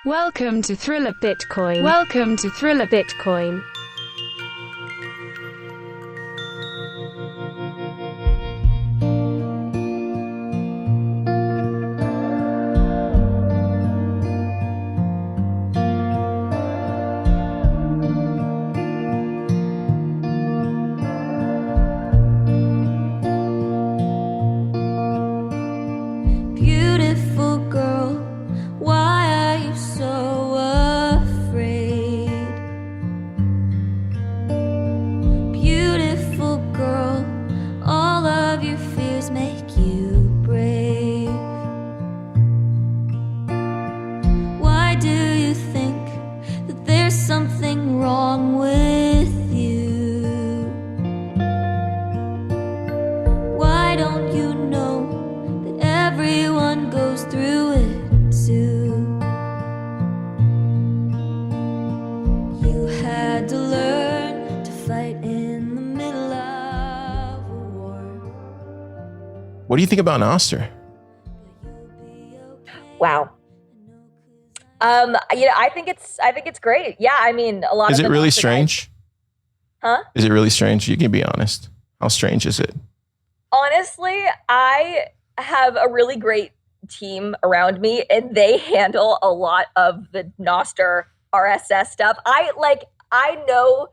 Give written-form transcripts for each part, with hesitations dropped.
Welcome to Thriller Bitcoin. Welcome to Thriller Bitcoin. Beautiful girl, why are you so afraid? Beautiful girl, all of your fears make you brave. Why do you think that there's something wrong with you? Why don't you know that everyone goes through it too? You had to learn to fight in the middle of a war. What do you think about nostr? Wow. I think it's great. Yeah, I mean, a lot Is of it the really nostr guys- strange? Huh? Is it really strange? You can be honest. How strange is it? Honestly, I have a really great team around me, and they handle a lot of the nostr RSS stuff. I know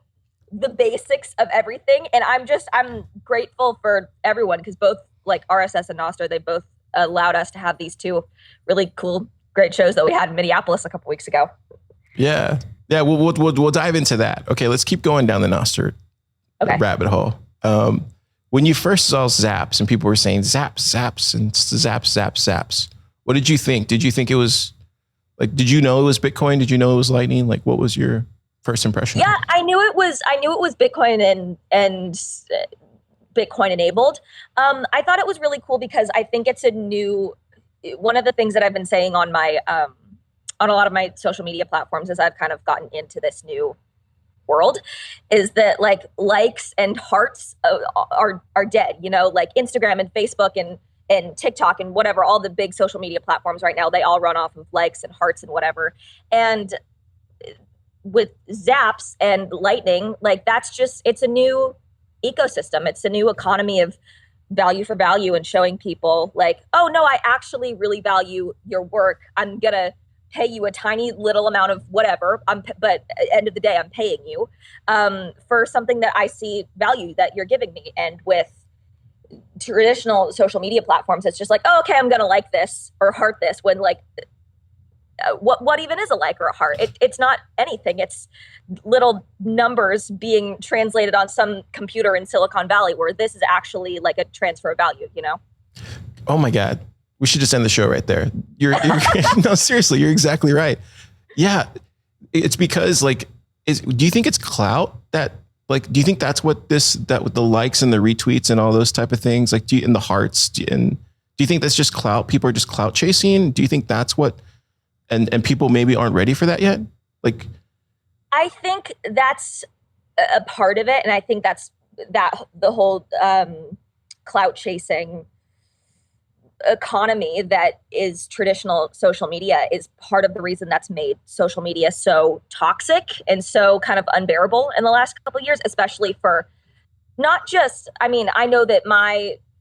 the basics of everything, and I'm grateful for everyone because both like RSS and nostr, they both allowed us to have these two really cool, great shows that we had in Minneapolis a couple weeks ago. Yeah. Yeah, we'll dive into that. Okay, let's keep going down the nostr Okay. rabbit hole. When you first saw zaps and people were saying zaps, zaps, and zaps, zaps, zaps, what did you think? Did you think it was like, did you know it was Bitcoin? Did you know it was Lightning? Like, what was your first impression? Yeah, I knew it was Bitcoin and Bitcoin enabled. I thought it was really cool because I think it's one of the things that I've been saying on my on a lot of my social media platforms as I've kind of gotten into this new world is that like likes and hearts are dead, like Instagram and Facebook and TikTok and whatever, all the big social media platforms right now, they all run off of likes and hearts and whatever. And with zaps and lightning, like it's a new ecosystem. It's a new economy of value for value and showing people like, oh no, I actually really value your work. I'm gonna pay you a tiny little amount of whatever, but at the end of the day, I'm paying you for something that I see value that you're giving me. And with traditional social media platforms, it's just like, oh, okay, I'm gonna like this or heart this, when like what even is a like or a heart? It's not anything. It's little numbers being translated on some computer in Silicon Valley, where this is actually like a transfer of value, Oh my God. We should just end the show right there. You're no, seriously, you're exactly right. Yeah. It's because like, do you think it's clout that like, do you think that's what that with the likes and the retweets and all those type of things, like and the hearts, and do you think that's just clout? People are just clout chasing. Do you think that's what, and people maybe aren't ready for that yet? Like, I think that's a part of it. And I think that's the whole clout chasing economy that is traditional social media is part of the reason that's made social media so toxic and so kind of unbearable in the last couple of years, especially for not just, I mean, I know that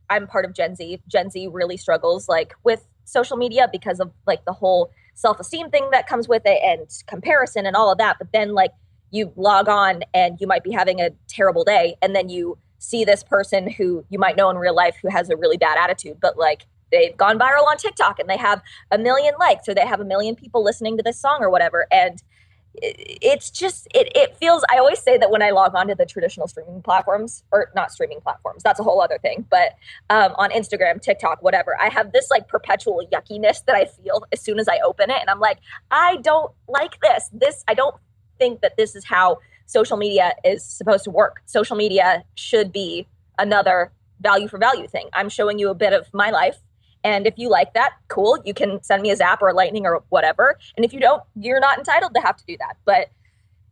I'm part of Gen Z. Gen Z really struggles like with social media because of like the whole self-esteem thing that comes with it and comparison and all of that. But then like you log on and you might be having a terrible day, and then you see this person who you might know in real life who has a really bad attitude, but like they've gone viral on TikTok and they have 1 million likes, or they have 1 million people listening to this song or whatever. And it's just, it feels, I always say that when I log on to the traditional streaming platforms, or not streaming platforms, that's a whole other thing, but on Instagram, TikTok, whatever, I have this like perpetual yuckiness that I feel as soon as I open it. And I'm like, I don't like this. I don't think that this is how social media is supposed to work. Social media should be another value for value thing. I'm showing you a bit of my life. And if you like that, cool, you can send me a zap or a lightning or whatever. And if you don't, you're not entitled to have to do that. But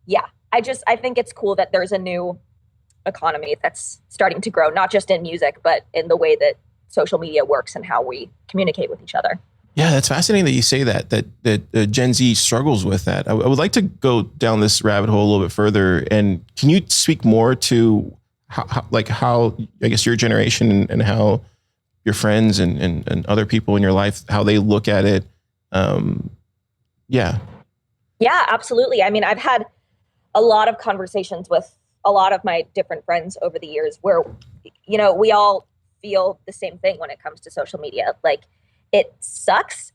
yeah, I think it's cool that there's a new economy that's starting to grow, not just in music, but in the way that social media works and how we communicate with each other. Yeah, that's fascinating that you say that Gen Z struggles with that. I would like to go down this rabbit hole a little bit further. And can you speak more to how I guess your generation and how your friends and other people in your life, how they look at it? Yeah. Yeah, absolutely. I mean, I've had a lot of conversations with a lot of my different friends over the years where, you know, we all feel the same thing when it comes to social media. Like, it sucks.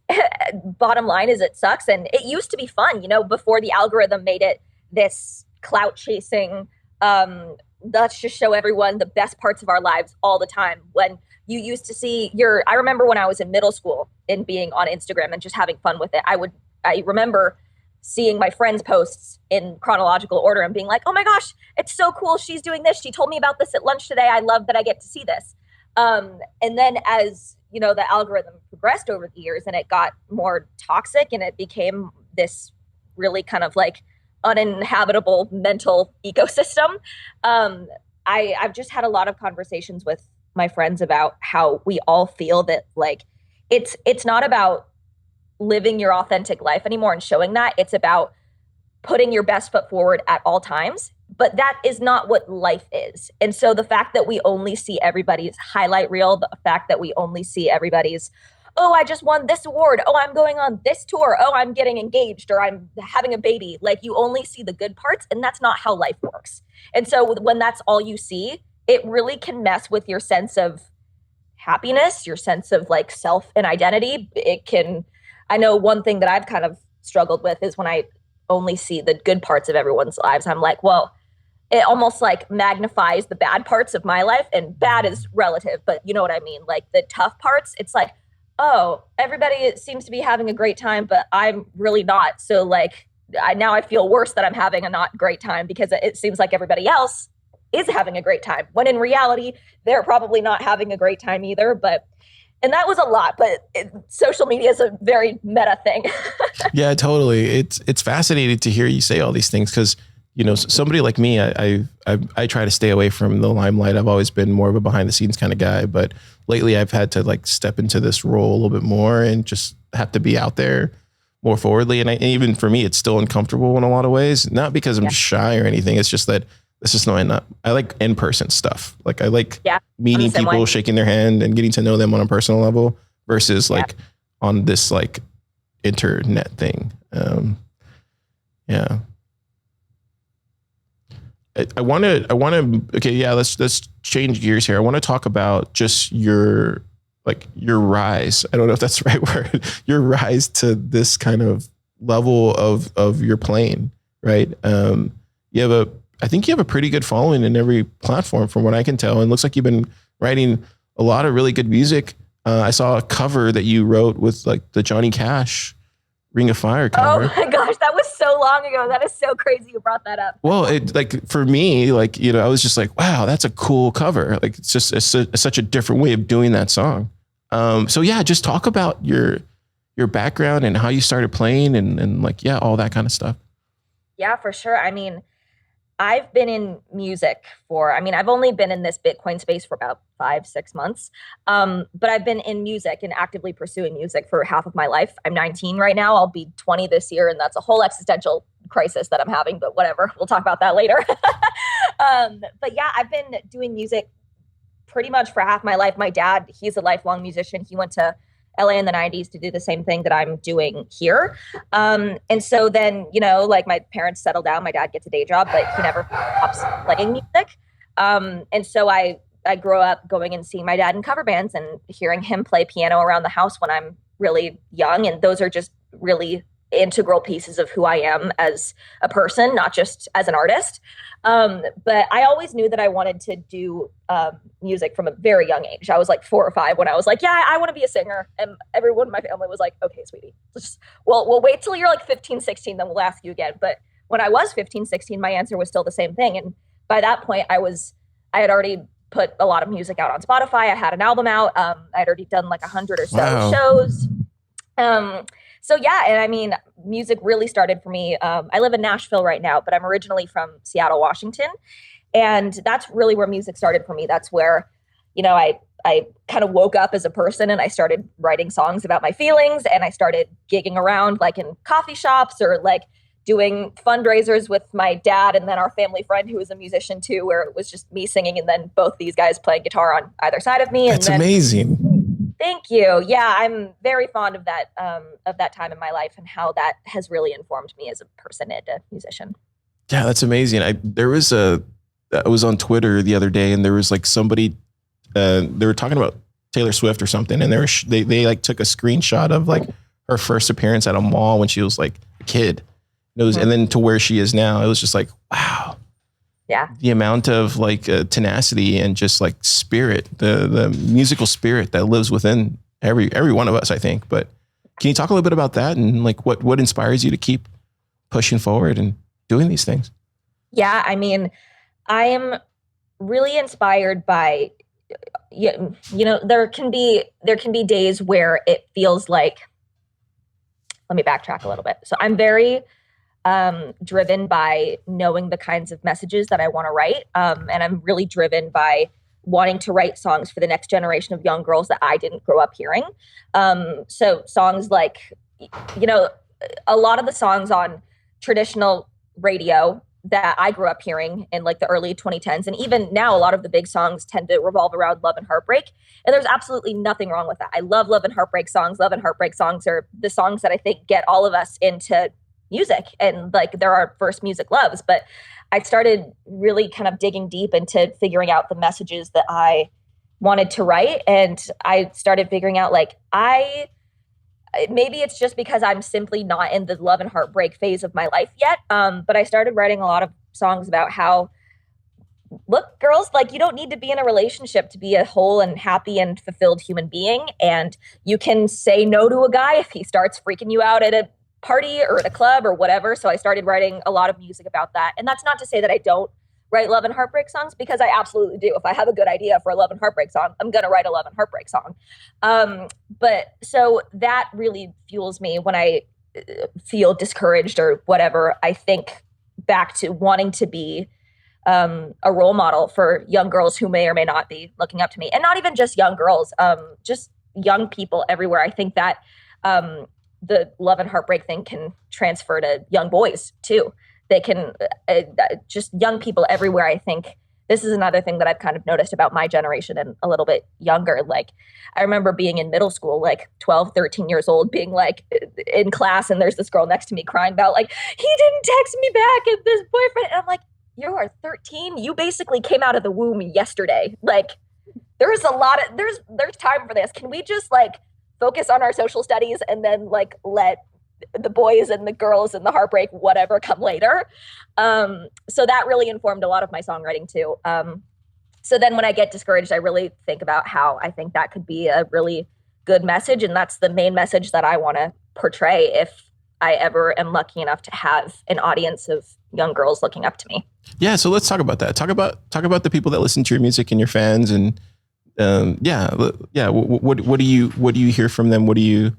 Bottom line is it sucks. And it used to be fun, you know, before the algorithm made it this clout chasing, let's just show everyone the best parts of our lives all the time. When you used to see I remember when I was in middle school and being on Instagram and just having fun with it. I remember seeing my friends' posts in chronological order and being like, oh my gosh, it's so cool. She's doing this. She told me about this at lunch today. I love that I get to see this. And then as, you know, the algorithm progressed over the years and it got more toxic and it became this really kind of like uninhabitable mental ecosystem. I've just had a lot of conversations with my friends about how we all feel that like, it's not about living your authentic life anymore and showing that. It's about putting your best foot forward at all times. But that is not what life is. And so the fact that we only see everybody's highlight reel, the fact that we only see everybody's, oh, I just won this award. Oh, I'm going on this tour. Oh, I'm getting engaged or I'm having a baby. Like, you only see the good parts, and that's not how life works. And so when that's all you see, it really can mess with your sense of happiness, your sense of like self and identity. I know one thing that I've kind of struggled with is when I only see the good parts of everyone's lives, I'm like, well, it almost like magnifies the bad parts of my life, and bad is relative, but you know what I mean? Like the tough parts, it's like, oh, everybody seems to be having a great time, but I'm really not. So like, now I feel worse that I'm having a not great time because it seems like everybody else is having a great time, when in reality, they're probably not having a great time either. And that was a lot, but social media is a very meta thing. Yeah, totally. It's fascinating to hear you say all these things because, you know, somebody like me, I try to stay away from the limelight. I've always been more of a behind the scenes kind of guy, but lately I've had to like step into this role a little bit more and just have to be out there more forwardly. And even for me, it's still uncomfortable in a lot of ways, not because I'm just shy or anything. It's just that it's just I like in-person stuff. Like I like meeting people, shaking their hand and getting to know them on a personal level versus like on this like internet thing. Yeah. I want to, okay. Yeah. Let's change gears here. I want to talk about just your rise. I don't know if that's the right word, your rise to this kind of level of your playing, right? I think you have a pretty good following in every platform from what I can tell. And it looks like you've been writing a lot of really good music. I saw a cover that you wrote with like the Johnny Cash Ring of Fire cover. Oh my gosh, that was so long ago. That is so crazy you brought that up. Well, it like for me, like, you know, I was just like, wow, that's a cool cover. Like it's just such a different way of doing that song. So yeah, just talk about your background and how you started playing and like, yeah, all that kind of stuff. Yeah, for sure. I mean, I've been in music I've only been in this Bitcoin space for about 5-6 months. But I've been in music and actively pursuing music for half of my life. I'm 19 right now. I'll be 20 this year. And that's a whole existential crisis that I'm having, but whatever. We'll talk about that later. But yeah, I've been doing music pretty much for half my life. My dad, he's a lifelong musician. He went to LA in the 90s to do the same thing that I'm doing here. And so then, you know, like my parents settle down, my dad gets a day job, but he never stops playing music. And so I grew up going and seeing my dad in cover bands and hearing him play piano around the house when I'm really young. And those are just really integral pieces of who I am as a person, not just as an artist. But I always knew that I wanted to do music from a very young age. I was like 4 or 5 when I was like, yeah, I want to be a singer. And everyone in my family was like, okay, sweetie, we'll wait till you're like 15, 16, then we'll ask you again. But when I was 15, 16, my answer was still the same thing. And by that point, I had already put a lot of music out on Spotify. I had an album out. I had already done like 100 or so shows. So yeah, and I mean, music really started for me. I live in Nashville right now, but I'm originally from Seattle, Washington. And that's really where music started for me. That's where, you know, I I kind of woke up as a person and I started writing songs about my feelings, and I started gigging around like in coffee shops or like doing fundraisers with my dad and then our family friend who was a musician too, where it was just me singing and then both these guys playing guitar on either side of me. That's amazing. Thank you. Yeah, I'm very fond of that time in my life and how that has really informed me as a person and a musician. Yeah, that's amazing. I was on Twitter the other day and there was like somebody, they were talking about Taylor Swift or something, and they like took a screenshot of like her first appearance at a mall when she was like a kid. And then to where she is now, it was just like, wow. Yeah. The amount of like tenacity and just like spirit, the musical spirit that lives within every one of us, I think. But can you talk a little bit about that and like what inspires you to keep pushing forward and doing these things? Yeah, I mean, I am really inspired by, you know, there can be days where it feels like, let me backtrack a little bit. So I'm very driven by knowing the kinds of messages that I want to write. And I'm really driven by wanting to write songs for the next generation of young girls that I didn't grow up hearing. So songs like, you know, a lot of the songs on traditional radio that I grew up hearing in like the early 2010s. And even now, a lot of the big songs tend to revolve around love and heartbreak. And there's absolutely nothing wrong with that. I love love and heartbreak songs. Love and heartbreak songs are the songs that I think get all of us into music, and like they're our first music loves. But I started really kind of digging deep into figuring out the messages that I wanted to write. And I started figuring out like maybe it's just because I'm simply not in the love and heartbreak phase of my life yet. But I started writing a lot of songs about how, look, girls, like you don't need to be in a relationship to be a whole and happy and fulfilled human being. And you can say no to a guy if he starts freaking you out at a party or at a club or whatever. So I started writing a lot of music about that. And that's not to say that I don't write love and heartbreak songs, because I absolutely do. If I have a good idea for a love and heartbreak song, I'm going to write a love and heartbreak song. But so that really fuels me when I feel discouraged or whatever. I think back to wanting to be a role model for young girls who may or may not be looking up to me. And not even just young girls, just young people everywhere. I think that the love and heartbreak thing can transfer to young boys too. They can just young people everywhere. I think this is another thing that I've kind of noticed about my generation and a little bit younger. Like I remember being in middle school, like 12, 13 years old, being like in class, and there's this girl next to me crying about like, he didn't text me back and this boyfriend. And I'm like, you are 13. You basically came out of the womb yesterday. Like there's time for this. Can we just like focus on our social studies and then like let the boys and the girls and the heartbreak, whatever, come later. So that really informed a lot of my songwriting too. So then when I get discouraged, I really think about how I think that could be a really good message. And that's the main message that I want to portray if I ever am lucky enough to have an audience of young girls looking up to me. Yeah. So let's talk about that. Talk about the people that listen to your music and your fans, and What do you hear from them? What do you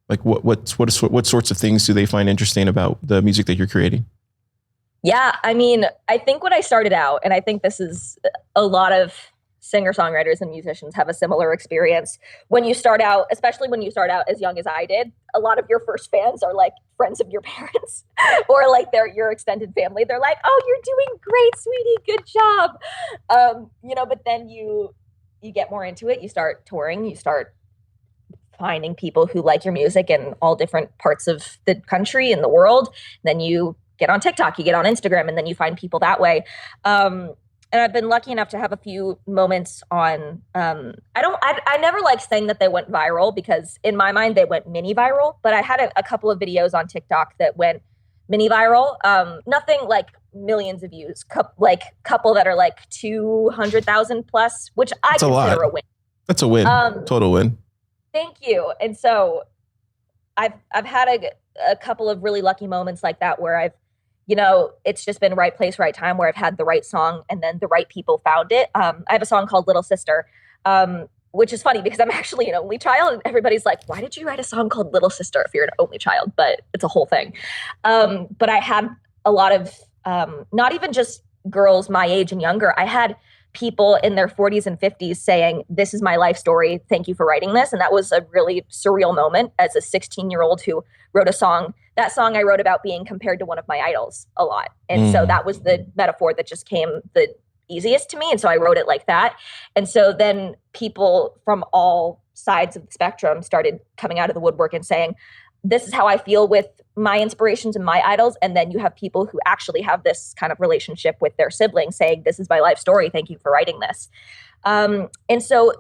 like? What sorts of things do they find interesting about the music that you're creating? Yeah, I mean, I think when I started out, and I think this is a lot of singer-songwriters and musicians have a similar experience. When you start out, especially when you start out as young as I did, a lot of your first fans are like friends of your parents or like they're your extended family. They're like, "Oh, you're doing great, sweetie. Good job." But then you get more into it. You start touring. You start finding people who like your music in all different parts of the country and the world. Then you get on TikTok, you get on Instagram, and then you find people that way. And I've been lucky enough to have a few moments on, I never like saying that they went viral, because in my mind they went mini viral, but I had a couple of videos on TikTok that went mini viral. Nothing like millions of views, couple that are like 200,000 plus, which I consider a win. That's a win. Total win. Thank you. And so I've had a couple of really lucky moments like that where I've, it's just been right place, right time, where I've had the right song and then the right people found it. I have a song called Little Sister, which is funny because I'm actually an only child, and everybody's like, why did you write a song called Little Sister if you're an only child? But it's a whole thing. But I had a lot of, not even just girls my age and younger, I had people in their 40s and 50s saying, this is my life story. Thank you for writing this. And that was a really surreal moment as a 16-year-old who wrote a song. That song I wrote about being compared to one of my idols a lot. And so that was the metaphor that just came the easiest to me. And so I wrote it like that. And so then people from all sides of the spectrum started coming out of the woodwork and saying, this is how I feel with my inspirations and my idols. And then you have people who actually have this kind of relationship with their siblings saying, this is my life story. Thank you for writing this. And so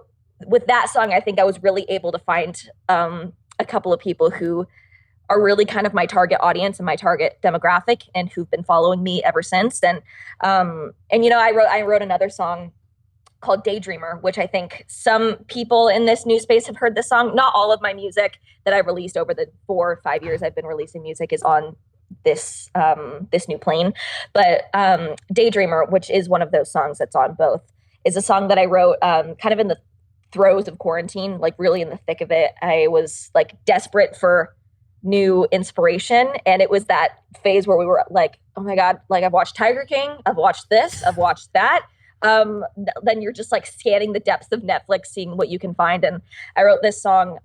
with that song, I think I was really able to find a couple of people who are really kind of my target audience and my target demographic and who've been following me ever since. And you know, I wrote another song called Daydreamer, which I think some people in this new space have heard this song. Not all of my music that I've released over the 4 or 5 years I've been releasing music is on this this new plane. But Daydreamer, which is one of those songs that's on both, is a song that I wrote kind of in the throes of quarantine, like really in the thick of it. I was like desperate for new inspiration. And it was that phase where we were like, oh my God, like I've watched Tiger King, I've watched this, I've watched that. Then you're just like scanning the depths of Netflix, seeing what you can find. And I wrote this song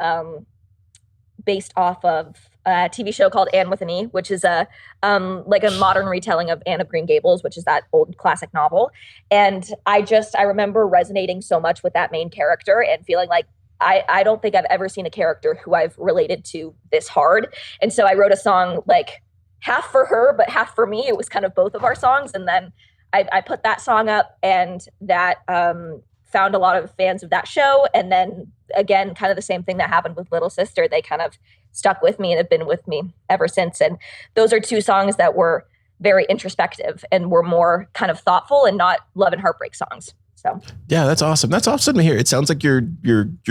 based off of a TV show called Anne with an E, which is a like a modern retelling of Anne of Green Gables, which is that old classic novel. And I remember resonating so much with that main character and feeling like I don't think I've ever seen a character who I've related to this hard. And so I wrote a song like half for her, but half for me. It was kind of both of our songs. And then I put that song up, and that found a lot of fans of that show. And then again, kind of the same thing that happened with Little Sister. They kind of stuck with me and have been with me ever since. And those are two songs that were very introspective and were more kind of thoughtful and not love and heartbreak songs. So yeah, that's awesome. That's awesome to hear. It sounds like you're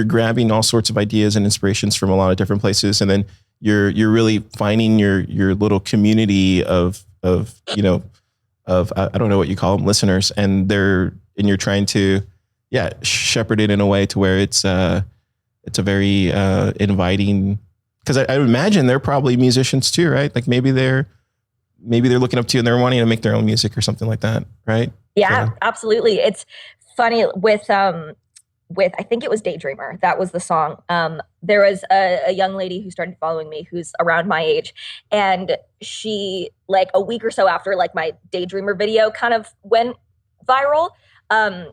grabbing all sorts of ideas and inspirations from a lot of different places, and then you're really finding your little community of you know, of I don't know what you call them, listeners, and you're trying to shepherd it in a way to where it's a very inviting, because I would imagine they're probably musicians too, right? Like maybe they're looking up to you and they're wanting to make their own music or something like that, right? Yeah, so. Absolutely. It's funny with I think it was Daydreamer. That was the song. There was a young lady who started following me who's around my age. And she, like a week or so after like my Daydreamer video kind of went viral,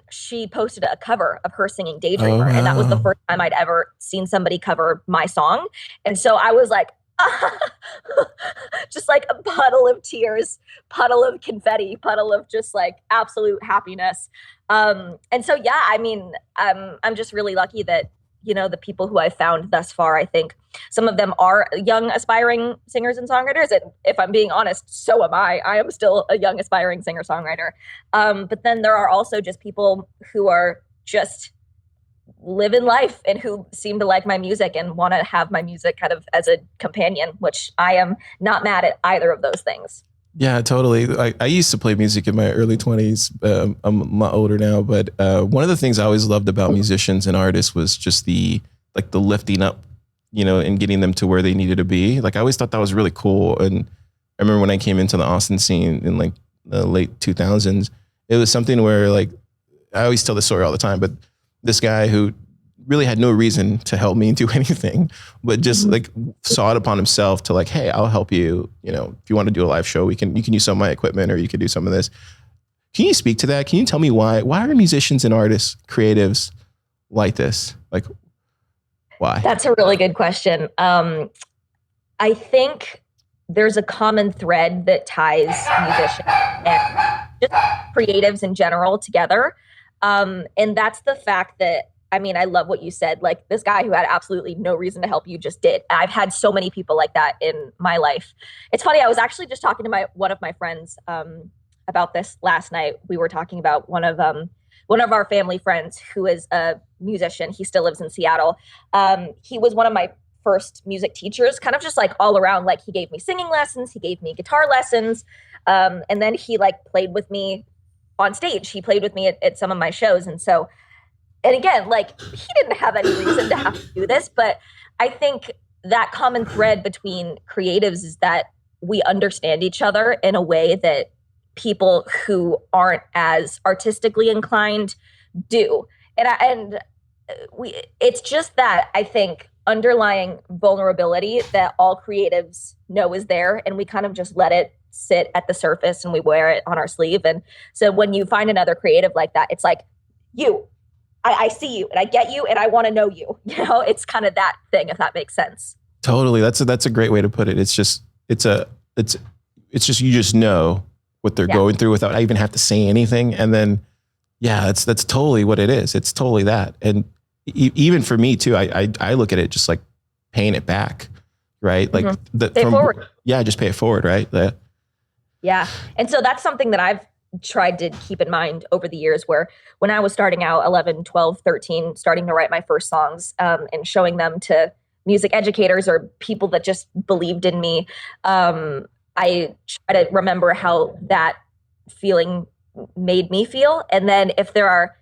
she posted a cover of her singing Daydreamer. Oh, wow. And that was the first time I'd ever seen somebody cover my song. And so I was like, just like a puddle of tears, puddle of confetti, puddle of just like absolute happiness. And so, yeah, I mean, I'm just really lucky that, you know, the people who I've found thus far, I think some of them are young aspiring singers and songwriters. And if I'm being honest, so am I. I am still a young aspiring singer songwriter. But then there are also just people who are just living life and who seem to like my music and want to have my music kind of as a companion, which I am not mad at either of those things. Yeah, totally. I used to play music in my early 20s. I'm a lot older now, but one of the things I always loved about musicians and artists was just the lifting up, you know, and getting them to where they needed to be. Like I always thought that was really cool. And I remember when I came into the Austin scene in like the late 2000s, it was something where like, I always tell this story all the time, but this guy who really had no reason to help me do anything, but just like saw it upon himself to like, hey, I'll help you. You know, if you want to do a live show, you can use some of my equipment, or you could do some of this. Can you speak to that? Can you tell me why are musicians and artists, creatives like this? Like why? That's a really good question. I think there's a common thread that ties musicians and just creatives in general together. And that's the fact that, I mean, I love what you said. Like this guy who had absolutely no reason to help you just did. I've had so many people like that in my life. It's funny. I was actually just talking to one of my friends about this last night. We were talking about one of our family friends who is a musician. He still lives in Seattle. He was one of my first music teachers, kind of just like all around. Like he gave me singing lessons. He gave me guitar lessons. And then he like played with me on stage. He played with me at some of my shows. And so, and again, like he didn't have any reason to have to do this, but I think that common thread between creatives is that we understand each other in a way that people who aren't as artistically inclined do. It's just that I think underlying vulnerability that all creatives know is there, and we kind of just let it sit at the surface and we wear it on our sleeve. And so when you find another creative like that, it's like, I see you and I get you and I want to know you. You know, it's kind of that thing, if that makes sense. Totally. That's a great way to put it. It's just you just know what they're going through without I even have to say anything. And then, that's totally what it is. It's totally that. And even for me too, I look at it just like paying it back, right? Like pay forward. Yeah. Just pay it forward. Right. Yeah. And so that's something that I've tried to keep in mind over the years, where when I was starting out 11, 12, 13, starting to write my first songs, and showing them to music educators or people that just believed in me, I try to remember how that feeling made me feel. And then if there are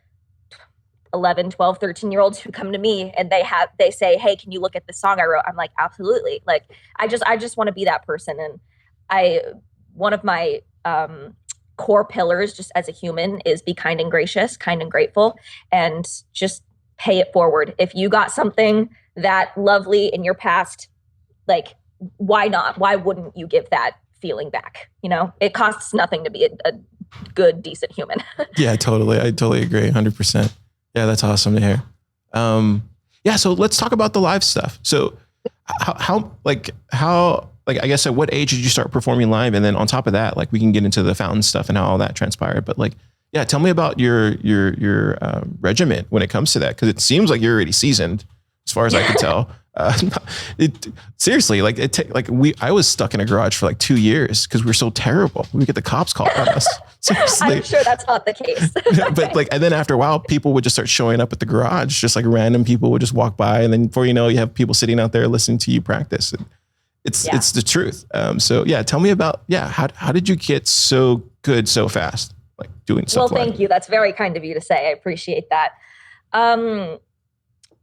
11, 12, 13-year-olds who come to me and they say, hey, can you look at the song I wrote? I'm like, absolutely. Like, I just want to be that person. And one of my core pillars just as a human is be kind and gracious, kind and grateful, and just pay it forward. If you got something that lovely in your past, like, why not? Why wouldn't you give that feeling back? You know, it costs nothing to be a good, decent human. Yeah, totally. I totally agree. 100%. Yeah, that's awesome to hear. So let's talk about the live stuff. So how I guess at what age did you start performing live? And then on top of that, like, we can get into the Fountain stuff and how all that transpired. But like, tell me about your regiment when it comes to that. Cause it seems like you're already seasoned as far as I can tell. Seriously, like I was stuck in a garage for like 2 years because we were so terrible. We would get the cops called on us. Seriously. I'm sure that's not the case. But like, and then after a while, people would just start showing up at the garage, just like random people would just walk by. And then before you know, you have people sitting out there listening to you practice. And it's the truth. Tell me about, how did you get so good so fast? Like doing stuff. Well, thank you. That's very kind of you to say. I appreciate that.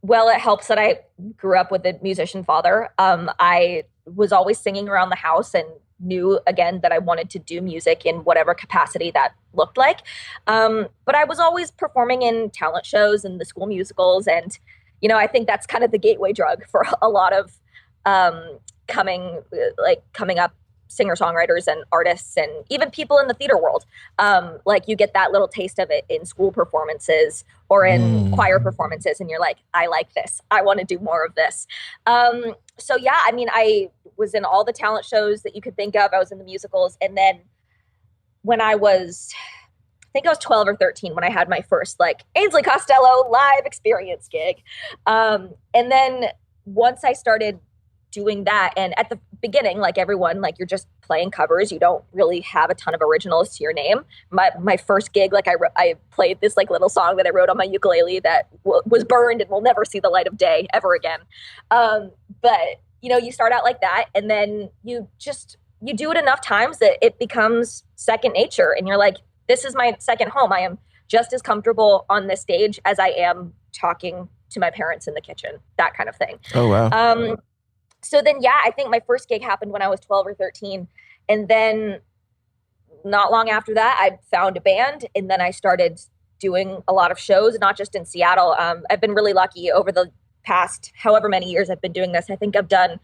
Well, it helps that I grew up with a musician father. I was always singing around the house and knew, again, that I wanted to do music in whatever capacity that looked like. But I was always performing in talent shows and the school musicals. And, I think that's kind of the gateway drug for a lot of coming up singer-songwriters and artists and even people in the theater world. Like, you get that little taste of it in school performances or in choir performances, and you're like, I like this. I want to do more of this. I was in all the talent shows that you could think of. I was in the musicals. And then when I was 12 or 13 when I had my first like Ainsley Costello live experience gig. And then once I started doing that, and at the beginning, like everyone, like, you're just playing covers. You don't really have a ton of originals to your name. My first gig, like, I played this like little song that I wrote on my ukulele that was burned and will never see the light of day ever again. But you start out like that, and then you do it enough times that it becomes second nature, and you're like, this is my second home. I am just as comfortable on this stage as I am talking to my parents in the kitchen, that kind of thing. Oh, wow. So then, I think my first gig happened when I was 12 or 13. And then not long after that, I found a band, and then I started doing a lot of shows, not just in Seattle. I've been really lucky over the past however many years I've been doing this. I think I've done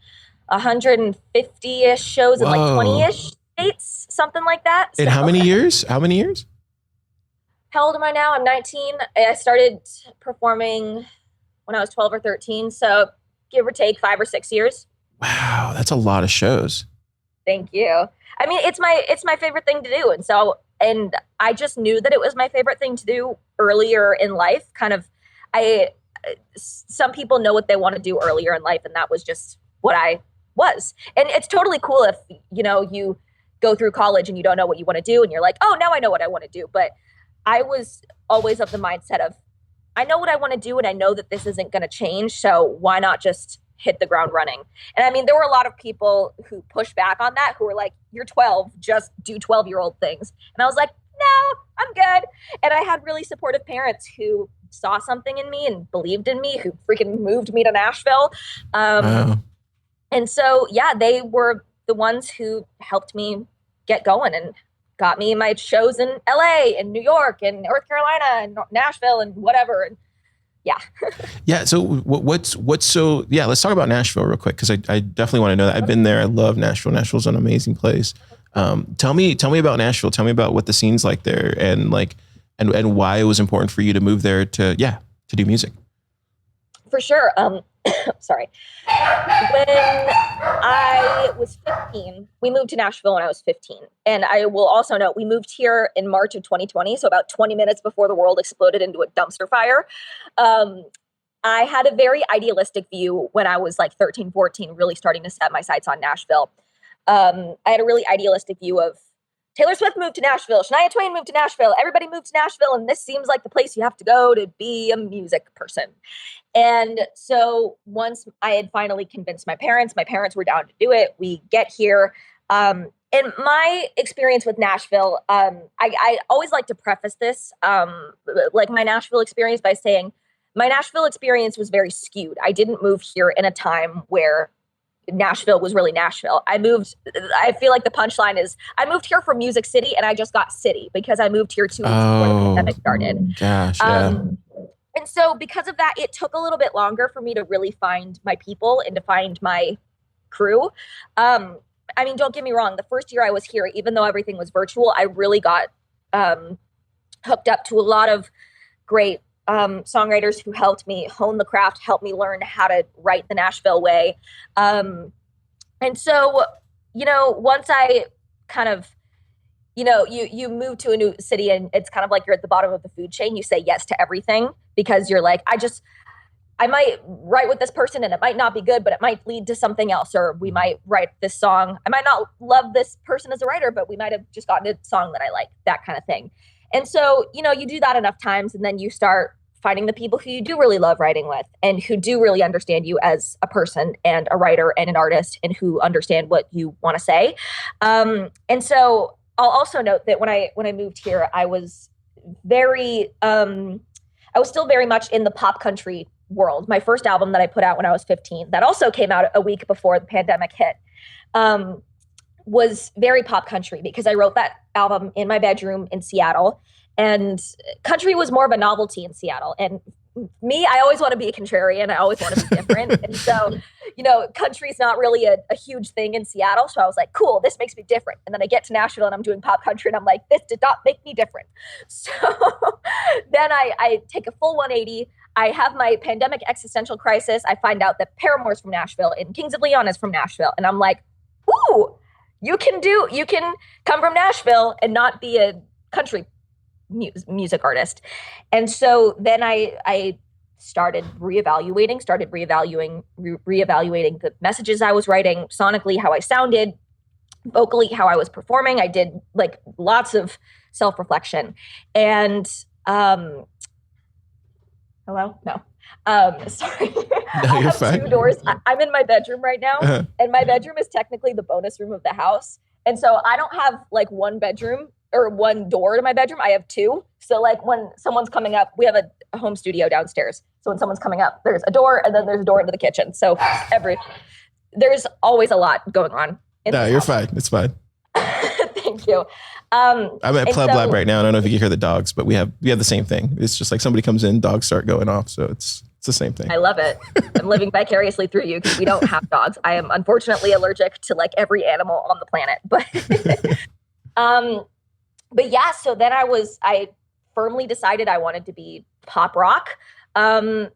150-ish shows in like 20-ish states, something like that. In how many years? How old am I now? I'm 19. I started performing when I was 12 or 13. So give or take 5 or 6 years. Wow, that's a lot of shows. Thank you. I mean, it's my favorite thing to do. And I just knew that it was my favorite thing to do earlier in life. Some people know what they want to do earlier in life, and that was just what I was. And it's totally cool if, you go through college and you don't know what you want to do and you're like, oh, now I know what I want to do. But I was always of the mindset of, I know what I want to do, and I know that this isn't going to change. So why not just hit the ground running? And I mean, there were a lot of people who pushed back on that, who were like, you're 12, just do 12-year-old things. And I was like, no, I'm good. And I had really supportive parents who saw something in me and believed in me, who freaking moved me to Nashville. Wow. And so, they were the ones who helped me get going. And got me my shows in LA and New York and North Carolina and Nashville and whatever. And yeah. Yeah. So what's so, yeah, let's talk about Nashville real quick. Cause I definitely want to know that. I've been there. I love Nashville. Nashville's an amazing place. Tell me about Nashville. Tell me about what the scene's like there and like, and why it was important for you to move there to do music. For sure. Sorry. When I was 15, we moved to Nashville when I was 15. And I will also note, we moved here in March of 2020. So about 20 minutes before the world exploded into a dumpster fire. I had a very idealistic view when I was like 13, 14, really starting to set my sights on Nashville. I had a really idealistic view of Taylor Swift moved to Nashville, Shania Twain moved to Nashville, everybody moved to Nashville, and this seems like the place you have to go to be a music person. And so once I had finally convinced my parents were down to do it. We get here. And my experience with Nashville, I always like to preface this, like my Nashville experience by saying my Nashville experience was very skewed. I didn't move here in a time where Nashville was really Nashville. I feel like the punchline is I moved here from Music City and I just got city because I moved here 2 weeks before the pandemic started. Gosh, yeah. And so because of that, it took a little bit longer for me to really find my people and to find my crew. I mean, don't get me wrong. The first year I was here, even though everything was virtual, I really got hooked up to a lot of great songwriters who helped me hone the craft, helped me learn how to write the Nashville way. And so, once I kind of, you move to a new city and it's kind of like you're at the bottom of the food chain. You say yes to everything because you're like, I might write with this person and it might not be good, but it might lead to something else. Or we might write this song. I might not love this person as a writer, but we might have just gotten a song that I like, that kind of thing. And so, you do that enough times and then you start finding the people who you do really love writing with and who do really understand you as a person and a writer and an artist and who understand what you want to say. And so I'll also note that when I moved here, I was still very much in the pop country world. My first album that I put out when I was 15, that also came out a week before the pandemic hit, was very pop country because I wrote that album in my bedroom in Seattle. And country was more of a novelty in Seattle. And me, I always want to be a contrarian. I always want to be different. And so, country's not really a huge thing in Seattle. So I was like, cool, this makes me different. And then I get to Nashville and I'm doing pop country and I'm like, this did not make me different. So then I take a full 180. I have my pandemic existential crisis. I find out that Paramore's from Nashville and Kings of Leon is from Nashville. And I'm like, ooh, you can come from Nashville and not be a country music artist. And so then I started reevaluating the messages I was writing, sonically, how I sounded, vocally, how I was performing. I did like lots of self-reflection and, hello? No. Sorry. No, I have fine. two doors. I'm in my bedroom right now and my bedroom is technically the bonus room of the house. And so I don't have like one bedroom or one door to my bedroom. I have two. So like when someone's coming up, we have a home studio downstairs. So when someone's coming up, there's a door and then there's a door into the kitchen. So there's always a lot going on. No, you're fine. It's fine. Thank you. I'm at Pleb Lab right now. I don't know if you can hear the dogs, but we have the same thing. It's just like somebody comes in, dogs start going off. So it's the same thing. I love it. I'm living vicariously through you because we don't have dogs. I am unfortunately allergic to like every animal on the planet. But yeah, so then I firmly decided I wanted to be pop rock. And,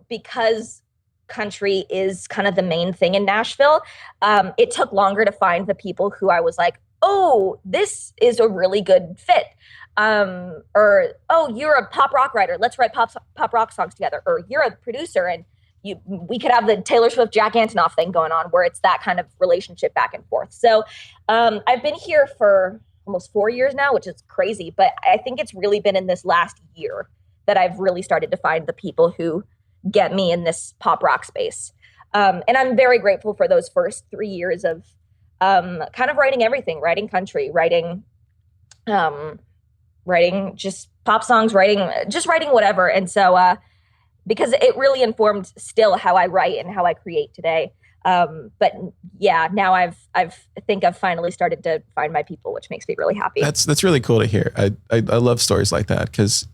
because country is kind of the main thing in Nashville, it took longer to find the people who I was like, oh, this is a really good fit. Or, oh, you're a pop rock writer. Let's write pop rock songs together. Or you're a producer and we could have the Taylor Swift, Jack Antonoff thing going on where it's that kind of relationship back and forth. So I've been here for almost 4 years now, which is crazy. But I think it's really been in this last year that I've really started to find the people who get me in this pop rock space. And I'm very grateful for those first 3 years of kind of writing everything, writing country, writing just pop songs, writing whatever. And so because it really informed still how I write and how I create today. But yeah, now I think I've finally started to find my people, which makes me really happy. That's really cool to hear. I love stories like that because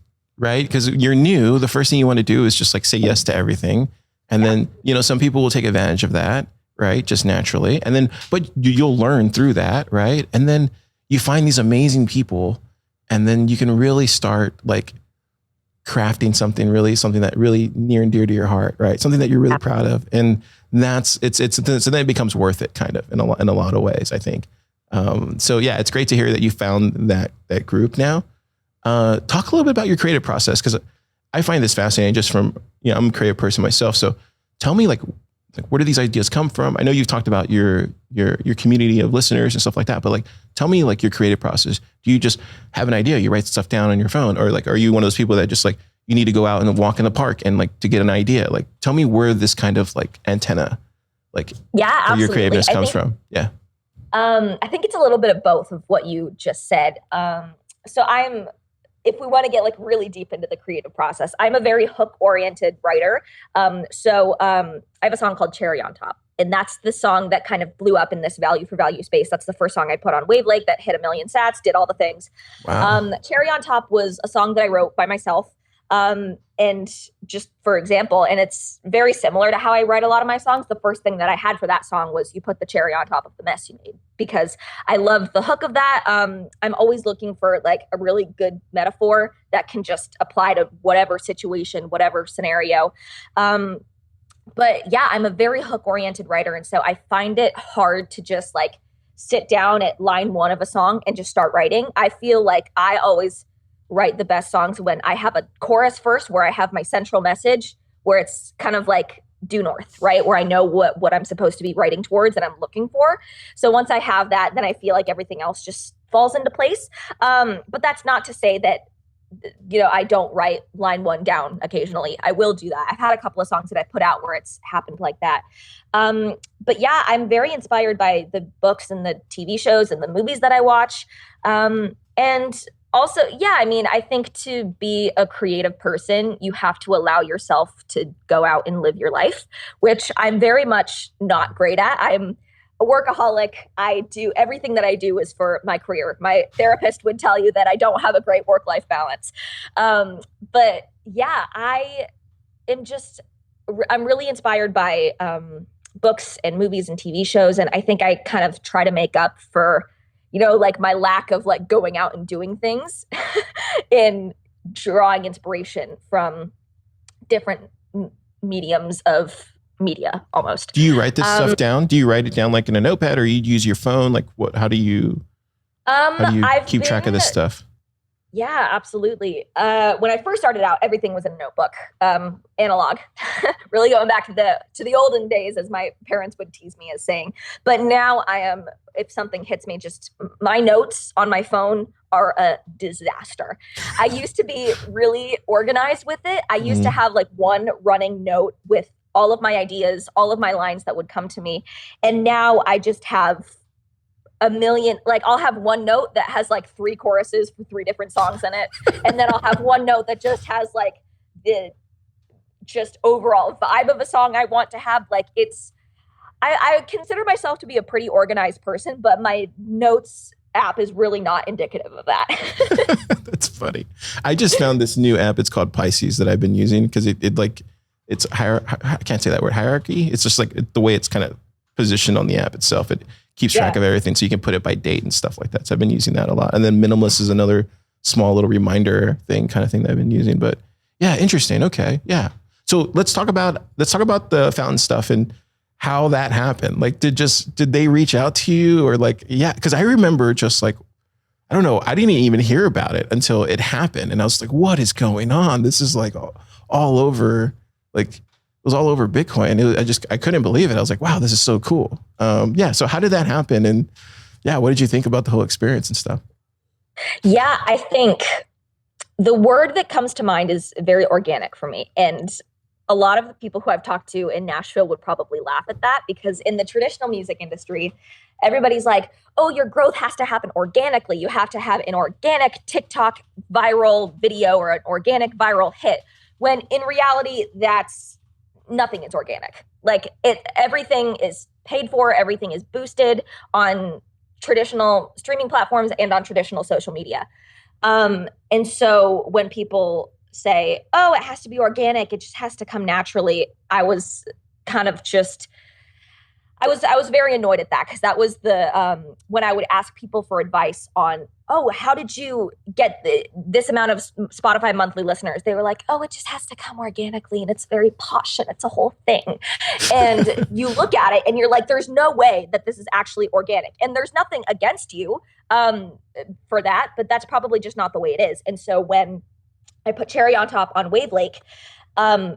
you're new. The first thing you want to do is just like say yes to everything. And then, some people will take advantage of that, right? Just naturally. And then, but you'll learn through that, right? And then you find these amazing people, and then you can really start like crafting something that really near and dear to your heart, right? Something that you're really proud of. And so then it becomes worth it kind of in a lot of ways, I think. So yeah, it's great to hear that you found that group now. Talk a little bit about your creative process, because I find this fascinating just from, I'm a creative person myself. So tell me like where do these ideas come from? I know you've talked about your community of listeners and stuff like that, but like, tell me like your creative process. Do you just have an idea, you write stuff down on your phone, or like, are you one of those people that just like, you need to go out and walk in the park and like to get an idea? Like, tell me where this kind of like antenna, like where your creativeness comes from. Yeah. I think it's a little bit of both of what you just said. If we want to get like really deep into the creative process, I'm a very hook oriented writer. I have a song called Cherry on Top, and that's the song that kind of blew up in this value for value space. That's the first song I put on Wavlake that hit 1 million sats, did all the things. Wow. Cherry on Top was a song that I wrote by myself. And just for example, and it's very similar to how I write a lot of my songs. The first thing that I had for that song was you put the cherry on top of the mess you made, because I love the hook of that. I'm always looking for like a really good metaphor that can just apply to whatever situation, whatever scenario. But yeah, I'm a very hook oriented writer. And so I find it hard to just like sit down at line 1 of a song and just start writing. I feel like I always write the best songs when I have a chorus first, where I have my central message, where it's kind of like due north, right? Where I know what I'm supposed to be writing towards and I'm looking for. So once I have that, then I feel like everything else just falls into place. But that's not to say that, I don't write line 1 down occasionally. I will do that. I've had a couple of songs that I put out where it's happened like that. But yeah, I'm very inspired by the books and the TV shows and the movies that I watch. And also, yeah, I mean, I think to be a creative person, you have to allow yourself to go out and live your life, which I'm very much not great at. I'm a workaholic. Everything that I do is for my career. My therapist would tell you that I don't have a great work-life balance. But yeah, I'm really inspired by books and movies and TV shows. And I think I kind of try to make up for like my lack of like going out and doing things in drawing inspiration from different mediums of media almost. Do you write this stuff down? Do you write it down like in a notepad, or you use your phone? Like how do you keep track of this stuff? Yeah, absolutely. When I first started out, everything was in a notebook, analog, really going back to the olden days, as my parents would tease me as saying. But now if something hits me, just my notes on my phone are a disaster. I used to be really organized with it. I used to have like one running note with all of my ideas, all of my lines that would come to me. And now I just have a million, like I'll have one note that has like 3 choruses for 3 different songs in it. And then I'll have one note that just has like the just overall vibe of a song I want to have. Like I consider myself to be a pretty organized person, but my notes app is really not indicative of that. That's funny. I just found this new app. It's called Pisces that I've been using because it's I can't say that word, hierarchy. It's just like the way it's kind of positioned on the app itself. It keeps track of everything, so you can put it by date and stuff like that. So I've been using that a lot. And then minimalist is another small little reminder kind of thing that I've been using. But yeah, interesting. Okay, yeah. So let's talk about the Fountain stuff and how that happened. Like, did they reach out to you, or like, yeah? Because I remember just like, I don't know, I didn't even hear about it until it happened, and I was like, what is going on? This is like all over, like. It was all over Bitcoin. I couldn't believe it. I was like, wow, this is so cool. Yeah. So how did that happen? And yeah, what did you think about the whole experience and stuff? Yeah, I think the word that comes to mind is very organic for me. And a lot of the people who I've talked to in Nashville would probably laugh at that, because in the traditional music industry, everybody's like, oh, your growth has to happen organically. You have to have an organic TikTok viral video or an organic viral hit. when in reality, nothing is organic. Like everything is paid for, everything is boosted on traditional streaming platforms and on traditional social media. And so when people say, oh, it has to be organic, it just has to come naturally, I was kind of just, I was very annoyed at that, because that was when I would ask people for advice on, oh, how did you get this amount of Spotify monthly listeners? They were like, oh, it just has to come organically, and it's very posh and it's a whole thing. And you look at it and you're like, there's no way that this is actually organic. And there's nothing against you for that, but that's probably just not the way it is. And so when I put cherry on top on Wavlake,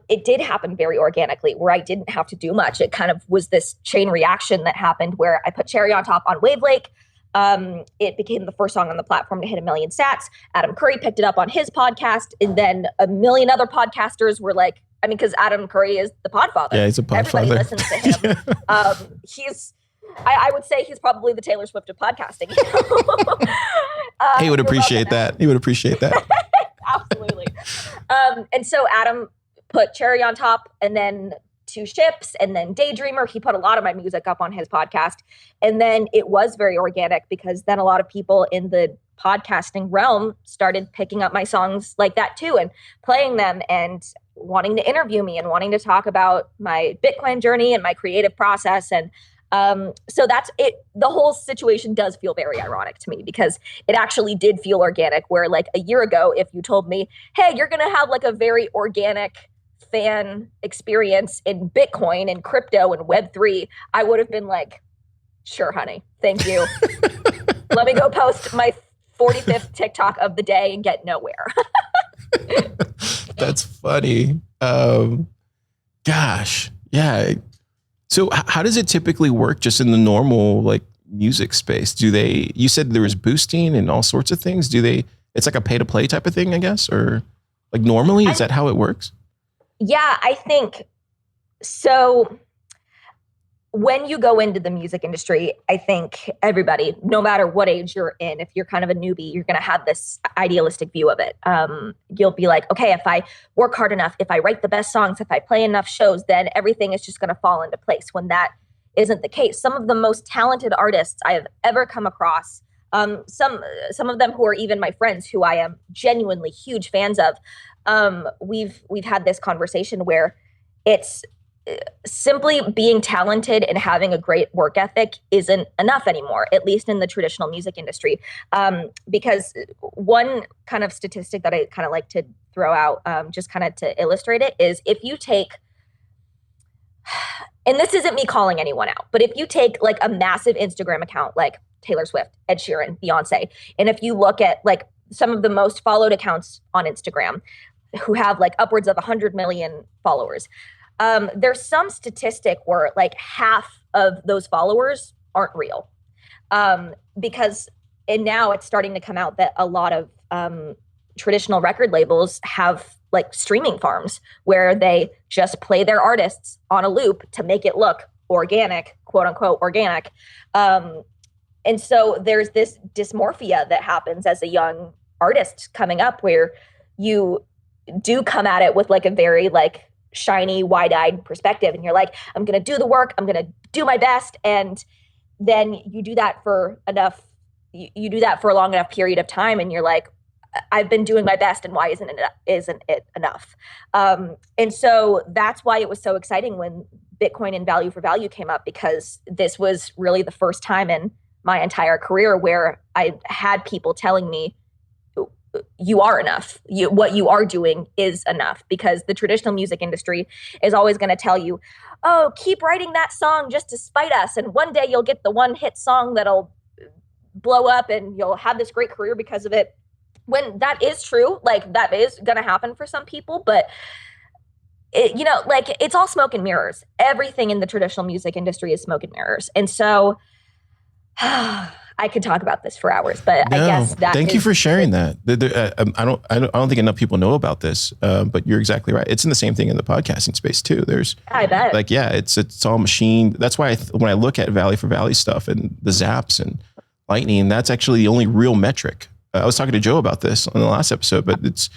it did happen very organically, where I didn't have to do much. It kind of was this chain reaction that happened where I put cherry on top on Wavlake. It became the first song on the platform to hit 1 million stats. Adam Curry picked it up on his podcast, and then a million other podcasters were like, I mean, because Adam Curry is the podfather. Yeah, he's a podfather. Everybody listens to him. I would say he's probably the Taylor Swift of podcasting. He would appreciate that. He would appreciate that. Absolutely. And so Adam put cherry on top, and then 2 Ships, and then Daydreamer. He put a lot of my music up on his podcast. And then it was very organic, because then a lot of people in the podcasting realm started picking up my songs like that too, and playing them and wanting to interview me and wanting to talk about my Bitcoin journey and my creative process. And so that's it. The whole situation does feel very ironic to me, because it actually did feel organic, where like a year ago, if you told me, hey, you're going to have like a very organic fan experience in Bitcoin and crypto and Web3, I would have been like, sure, honey, thank you. Let me go post my 45th TikTok of the day and get nowhere. That's funny. Gosh. Yeah. So how does it typically work just in the normal like music space? You said there was boosting and all sorts of things. It's like a pay to play type of thing, I guess, or like normally, is that how it works? Yeah, I think so. When you go into the music industry, I think everybody, no matter what age you're in, if you're kind of a newbie, you're going to have this idealistic view of it. You'll be like, okay, if I work hard enough, if I write the best songs, if I play enough shows, then everything is just going to fall into place, when that isn't the case. Some of the most talented artists I have ever come across, some of them who are even my friends, who I am genuinely huge fans of, we've had this conversation where it's simply being talented and having a great work ethic isn't enough anymore, at least in the traditional music industry. Because one kind of statistic that I kind of like to throw out, just kind of to illustrate it, is if you take, and this isn't me calling anyone out, but if you take like a massive Instagram account like Taylor Swift, Ed Sheeran, Beyonce, and if you look at like some of the most followed accounts on Instagram who have like upwards of 100 million followers, there's some statistic where like half of those followers aren't real. Because now it's starting to come out that a lot of traditional record labels have like streaming farms where they just play their artists on a loop to make it look organic, quote unquote organic. And so there's this dysmorphia that happens as a young artist coming up, where you do come at it with like a very like shiny, wide-eyed perspective, and you're like, I'm going to do the work, I'm going to do my best. And then you do that for you do that for a long enough period of time, and you're like, I've been doing my best, and why isn't it enough? And so that's why it was so exciting when Bitcoin and value for value came up, because this was really the first time in my entire career where I had people telling me, you are enough. What you are doing is enough, because the traditional music industry is always going to tell you, oh, keep writing that song just to spite us, and one day you'll get the one hit song that'll blow up and you'll have this great career because of it. When that is true, like that is going to happen for some people, but it's all smoke and mirrors. Everything in the traditional music industry is smoke and mirrors. And so I could talk about this for hours, but I guess that. Thank you for sharing that. I don't think enough people know about this, but you're exactly right. It's in the same thing in the podcasting space too. I bet. Like, yeah, it's all machine. That's why when I look at Valley for Valley stuff and the zaps and Lightning, that's actually the only real metric. I was talking to Joe about this on the last episode, but it's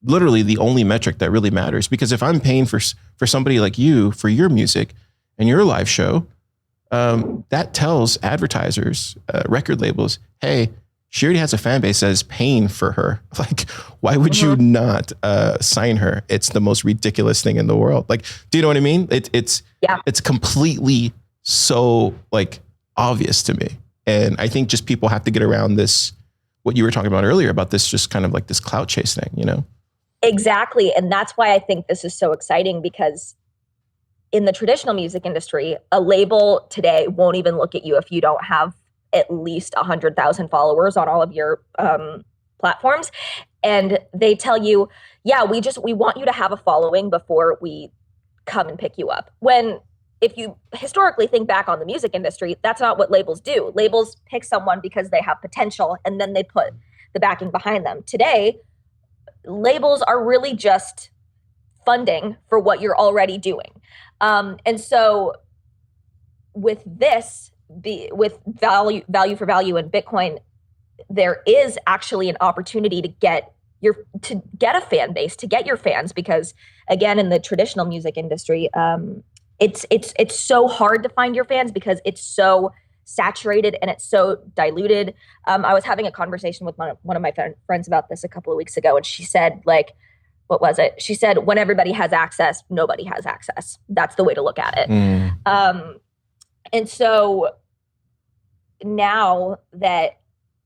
literally the only metric that really matters. Because if I'm paying for somebody like you for your music and your live show, that tells advertisers, record labels, hey, she already has a fan base that is paying for her. Like, why would you not sign her? It's the most ridiculous thing in the world. Like, do you know what I mean? It's completely so like obvious to me. And I think just people have to get around this, what you were talking about earlier about this, just kind of like this clout chase thing, you know? Exactly. And that's why I think this is so exciting, because in the traditional music industry, a label today won't even look at you if you don't have at least 100,000 followers on all of your platforms. And they tell you, yeah, we want you to have a following before we come and pick you up. When, if you historically think back on the music industry, that's not what labels do. Labels pick someone because they have potential, and then they put the backing behind them. Today, labels are really just funding for what you're already doing. And so with this, with value for value in Bitcoin, there is actually an opportunity to get a fan base, to get your fans, because again, in the traditional music industry, it's so hard to find your fans because it's so saturated and it's so diluted. I was having a conversation with one of my friends about this a couple of weeks ago, and she said, like, what was it? She said, when everybody has access, nobody has access. That's the way to look at it. And so now that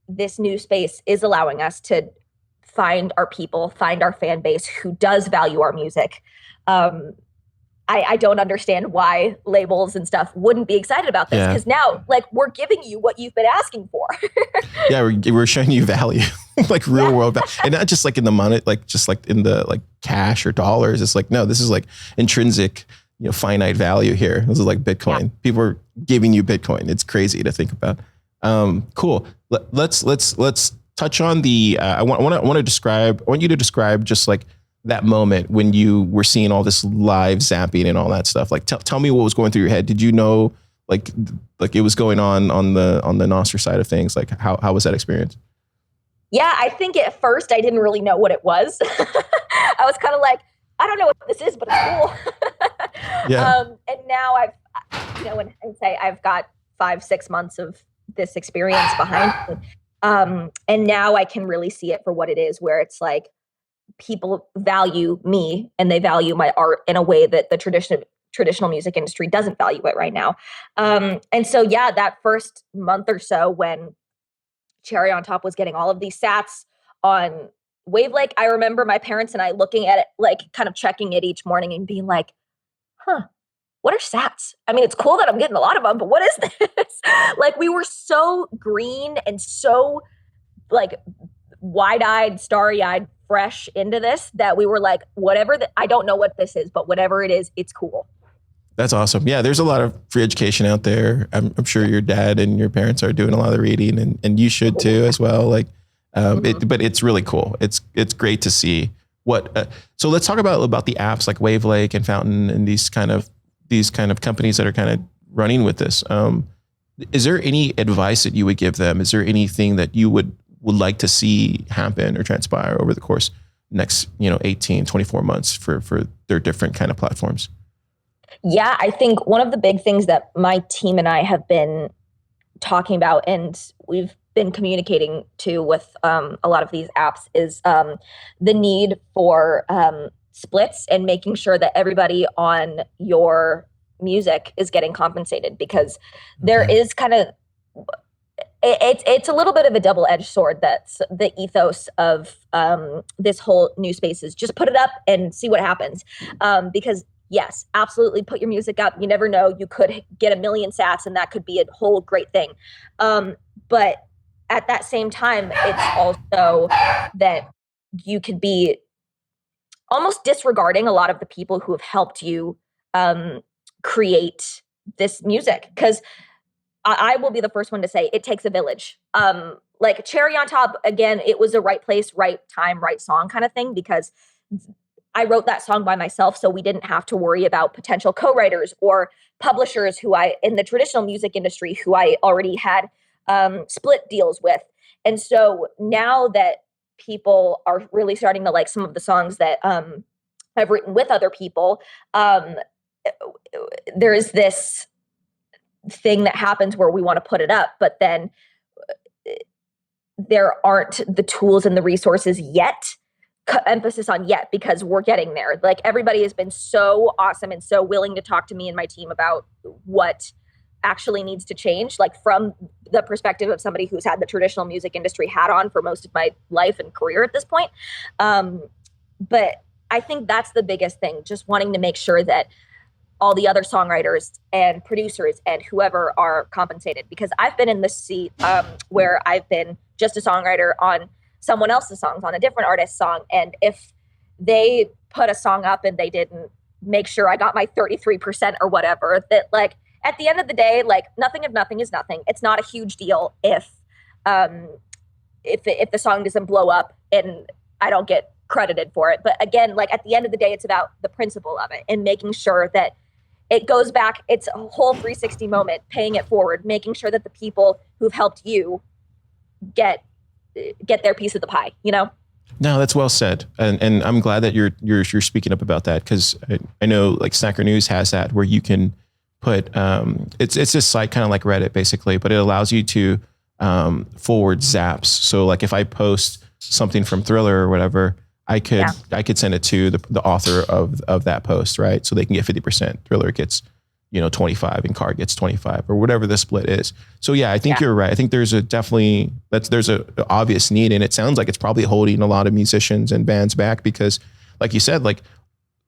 this new space is allowing us to find our people, find our fan base who does value our music, I don't understand why labels and stuff wouldn't be excited about this, because now, like, we're giving you what you've been asking for. Yeah, we're showing you value, like real world value, and not just like in the money, like just like in the like cash or dollars. It's like, no, this is like intrinsic, you know, finite value here. This is like Bitcoin. Yeah. People are giving you Bitcoin. It's crazy to think about. Cool. Let's touch on the. I want you to describe just like that moment when you were seeing all this live zapping and all that stuff. Like, tell me what was going through your head. Did you know like it was going on the nostr side of things? Like, how was that experience? Yeah, I think at first I didn't really know what it was. I was kind of like, I don't know what this is, but it's cool. Yeah. And now and say I've got 5-6 months of this experience behind me. And now I can really see it for what it is, where it's like, people value me and they value my art in a way that the traditional music industry doesn't value it right now. And so, yeah, that first month or so when Cherry on Top was getting all of these sats on Wavlake, I remember my parents and I looking at it, like kind of checking it each morning and being like, what are sats? I mean, it's cool that I'm getting a lot of them, but what is this? Like, we were so green and so like wide-eyed, starry-eyed, fresh into this that we were like, I don't know what this is, but whatever it is, it's cool. That's awesome. Yeah, there's a lot of free education out there. I'm sure your dad and your parents are doing a lot of reading, and you should too as well. Like, but it's really cool. It's great to see what. So let's talk about the apps like Wavlake and Fountain and these kind of companies that are kind of running with this. Is there any advice that you would give them? Is there anything that you would like to see happen or transpire over the course next, 18, 24 months for their different kind of platforms? Yeah, I think one of the big things that my team and I have been talking about, and we've been communicating to with a lot of these apps, is the need for splits and making sure that everybody on your music is getting compensated, because there is kind of, it's a little bit of a double-edged sword. That's the ethos of this whole new space, is just put it up and see what happens. Because yes, absolutely, put your music up. You never know, you could get 1 million sats and that could be a whole great thing. But at that same time, it's also that you could be almost disregarding a lot of the people who have helped you create this music. Because I will be the first one to say it takes a village. Like Cherry on Top, again, it was a right place, right time, right song kind of thing, because I wrote that song by myself, so we didn't have to worry about potential co-writers or publishers in the traditional music industry who I already had split deals with. And so now that people are really starting to like some of the songs that I've written with other people, there is this thing that happens where we want to put it up, but then there aren't the tools and the resources yet, emphasis on yet, because we're getting there. Like, everybody has been so awesome and so willing to talk to me and my team about what actually needs to change, like from the perspective of somebody who's had the traditional music industry hat on for most of my life and career at this point. But I think that's the biggest thing, just wanting to make sure that all the other songwriters and producers and whoever are compensated, because I've been in this seat where I've been just a songwriter on someone else's songs, on a different artist's song. And if they put a song up and they didn't make sure I got my 33% or whatever, that, like, at the end of the day, like, nothing of nothing is nothing. It's not a huge deal if the song doesn't blow up and I don't get credited for it. But again, like, at the end of the day, it's about the principle of it and making sure that it goes back. It's a whole 360 moment, paying it forward, making sure that the people who've helped you get their piece of the pie, you know? No, that's well said. And I'm glad that you're speaking up about that, because I know, like, Snacker News has that where you can put, it's this site kind of like Reddit basically, but it allows you to forward zaps. So, like, if I post something from Thriller or whatever, I could send it to the author of that post, right? So they can get 50%. Thriller gets, 25, and Car gets 25, or whatever the split is. So yeah, I think you're right. I think there's a obvious need, and it sounds like it's probably holding a lot of musicians and bands back, because, like you said, like,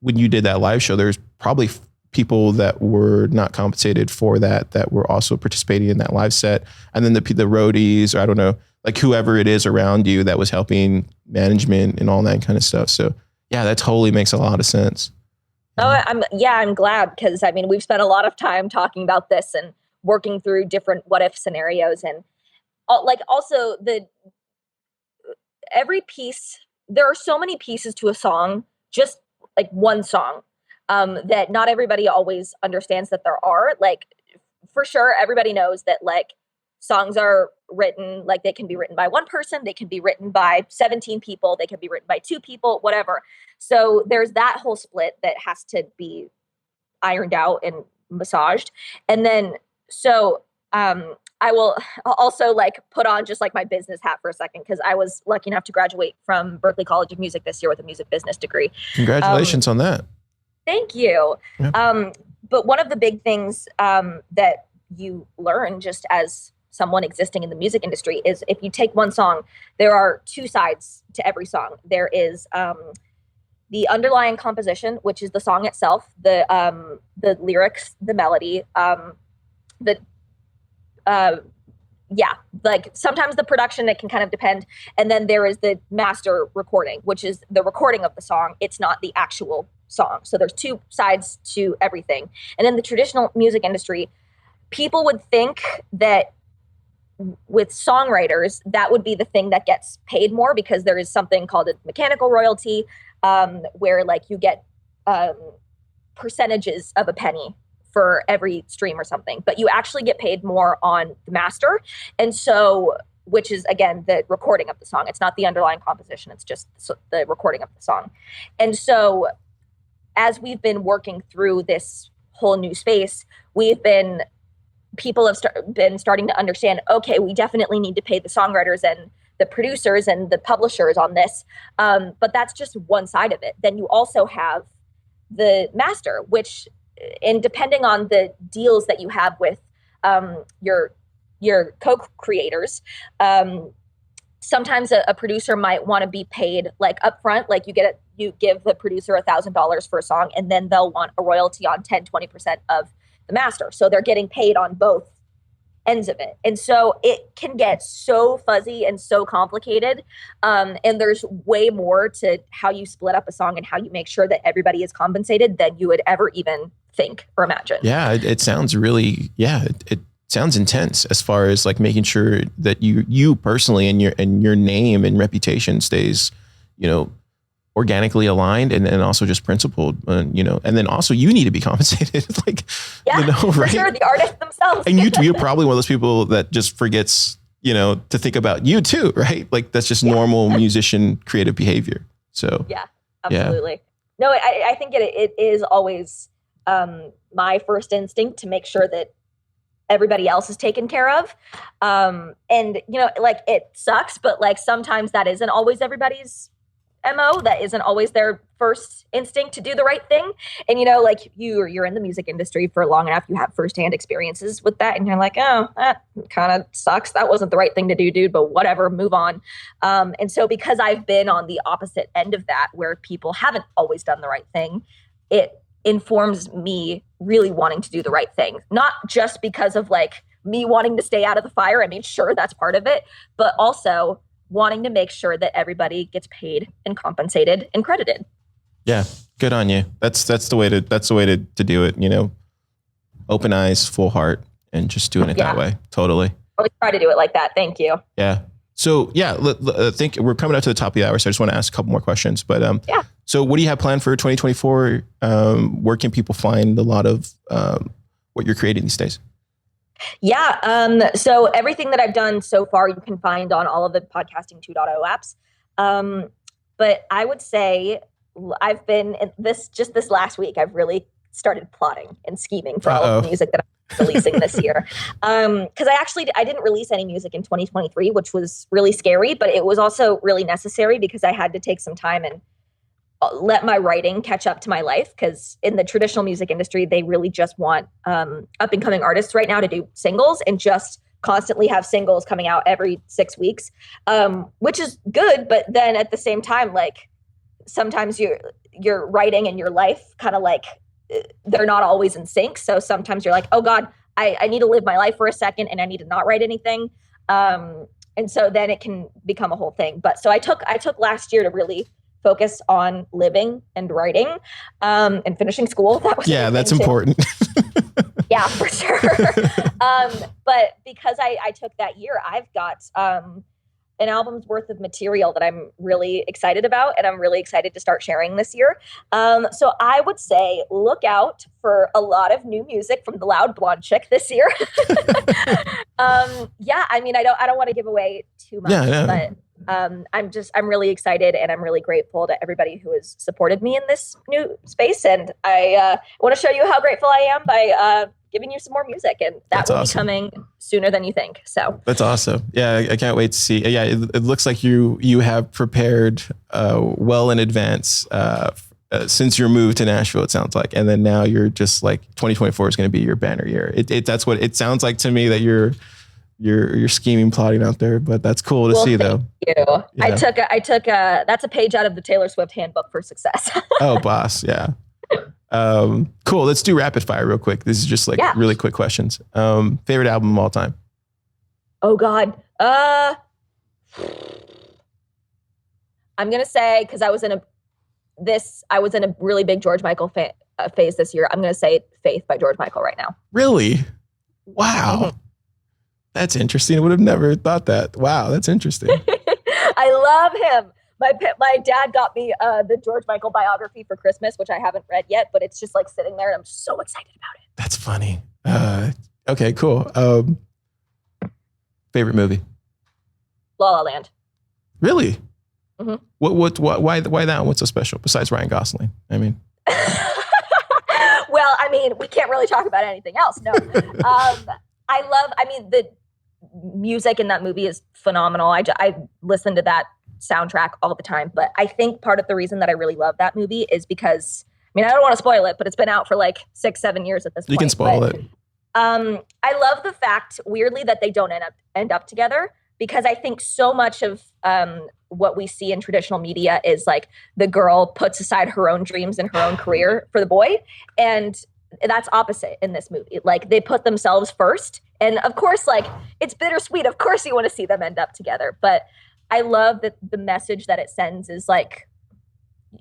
when you did that live show, there's probably people that were not compensated for that were also participating in that live set, and then the roadies, or I don't know, like, whoever it is around you that was helping management and all that kind of stuff. So yeah, that totally makes a lot of sense. Oh, I'm glad, because I mean, we've spent a lot of time talking about this and working through different what if scenarios, and like, also every piece, there are so many pieces to a song, just like one song, that not everybody always understands that there are. Like, for sure, everybody knows that, like, songs are written, like, they can be written by one person, they can be written by 17 people, they can be written by 2 people, whatever. So there's that whole split that has to be ironed out and massaged. And then, so I will also, like, put on just, like, my business hat for a second, because I was lucky enough to graduate from Berklee College of Music this year with a music business degree. Congratulations on that. Thank you. Yeah. But one of the big things that you learn just as someone existing in the music industry is, if you take one song, there are 2 sides to every song. There is the underlying composition, which is the song itself, the lyrics, the melody, like, sometimes the production, it can kind of depend. And then there is the master recording, which is the recording of the song. It's not the actual song. So there's 2 sides to everything. And in the traditional music industry, people would think that with songwriters, that would be the thing that gets paid more, because there is something called a mechanical royalty, where, like, you get percentages of a penny for every stream or something, but you actually get paid more on the master. And so, which is, again, the recording of the song. It's not the underlying composition. It's just the recording of the song. And so, as we've been working through this whole new space, people have been starting to understand, okay, we definitely need to pay the songwriters and the producers and the publishers on this. But that's just one side of it. Then you also have the master, which, and depending on the deals that you have with your co-creators, sometimes a producer might want to be paid, like, upfront, like, you give the producer $1,000 for a song, and then they'll want a royalty on 10-20% of the master. So they're getting paid on both ends of it. And so it can get so fuzzy and so complicated. And there's way more to how you split up a song and how you make sure that everybody is compensated than you would ever even think or imagine. Yeah, it sounds really, it sounds intense, as far as, like, making sure that you personally and your name and reputation stays, organically aligned, and also just principled, and then also you need to be compensated. Like, right? For sure, the artists themselves. And you're probably one of those people that just forgets to think about you too, right? Like that's just normal musician creative behavior. So yeah, absolutely. No, I think it is always my first instinct to make sure that everybody else is taken care of. And like it sucks, but like sometimes that isn't always everybody's MO. That isn't always their first instinct to do the right thing. And like you're in the music industry for long enough, you have firsthand experiences with that, and you're like, oh, that kind of sucks. That wasn't the right thing to do, dude, but whatever, move on. And so because I've been on the opposite end of that, where people haven't always done the right thing, it informs me really wanting to do the right thing. Not just because of like me wanting to stay out of the fire. I mean, sure, that's part of it, but also wanting to make sure that everybody gets paid and compensated and credited. Yeah, good on you. That's the way to do it. Open eyes, full heart, and just doing it that way. Totally. Always try to do it like that. Thank you. Yeah. So I think we're coming up to the top of the hour, so I just want to ask a couple more questions. But so what do you have planned for 2024? Where can people find a lot of what you're creating these days? Yeah. So everything that I've done so far, you can find on all of the Podcasting 2.0 apps. But I would say I've been this last week, I've really started plotting and scheming for all of the music that I'm releasing this year. Because I didn't release any music in 2023, which was really scary, but it was also really necessary because I had to take some time and let my writing catch up to my life. Because in the traditional music industry, they really just want up and coming artists right now to do singles and just constantly have singles coming out every 6 weeks, which is good. But then at the same time, like sometimes your writing and your life kind of like they're not always in sync. So sometimes you're like, oh God, I need to live my life for a second and I need to not write anything. And so then it can become a whole thing. But so I took last year to really focus on living and writing and finishing school. That's important. Yeah, for sure. But because I took that year, I've got an album's worth of material that I'm really excited about, and I'm really excited to start sharing this year. So I would say look out for a lot of new music from the Loud Blonde Chick this year. I mean, I don't want to give away too much, but I'm really excited, and I'm really grateful to everybody who has supported me in this new space. And I want to show you how grateful I am by giving you some more music, and that will be coming sooner than you think. So that's awesome. Yeah, I can't wait to see. Yeah, it looks like you have prepared well in advance since your move to Nashville. It sounds like, and then now you're just like 2024 is going to be your banner year. That's what it sounds like to me, that you're scheming, plotting out there. But that's cool to see, though. Thank you. Yeah. I took that's a page out of the Taylor Swift handbook for success. Oh, boss. Yeah. Cool. Let's do rapid fire real quick. This is just like really quick questions. Favorite album of all time? Oh God. I'm going to say, cause I was in a really big George Michael phase this year. I'm going to say Faith by George Michael right now. Really? Wow. Mm-hmm. That's interesting. I would have never thought that. Wow. That's interesting. I love him. My dad got me the George Michael biography for Christmas, which I haven't read yet, but it's just like sitting there and I'm so excited about it. That's funny. Okay, cool. Favorite movie? La La Land. Really? Mm-hmm. Why that one? What's so special besides Ryan Gosling? I mean, well, I mean, we can't really talk about anything else. No, the music in that movie is phenomenal. I listen to that soundtrack all the time, but I think part of the reason that I really love that movie is because, I mean, I don't want to spoil it, but it's been out for like 6-7 years at this point. You can spoil it. I love the fact, weirdly, that they don't end up together, because I think so much of what we see in traditional media is like the girl puts aside her own dreams and her own career for the boy, and that's opposite in this movie. Like they put themselves first, and of course, like it's bittersweet. Of course, you want to see them end up together, but I love that the message that it sends is like,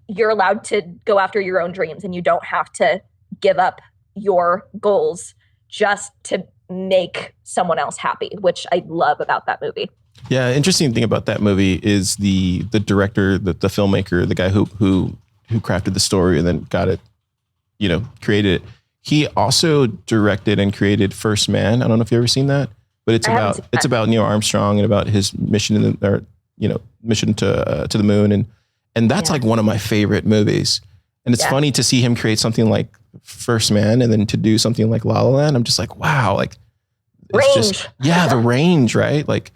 you're allowed to go after your own dreams and you don't have to give up your goals just to make someone else happy, which I love about that movie. Yeah. Interesting thing about that movie is the director, the filmmaker, the guy who crafted the story and then got it, created it. He also directed and created First Man. I don't know if you've ever seen that. but it's about Neil Armstrong and about his mission mission to the moon, and that's like one of my favorite movies. And it's funny to see him create something like First Man and then to do something like La La Land. I'm just like, wow, like it's range. Just the range, right? Like,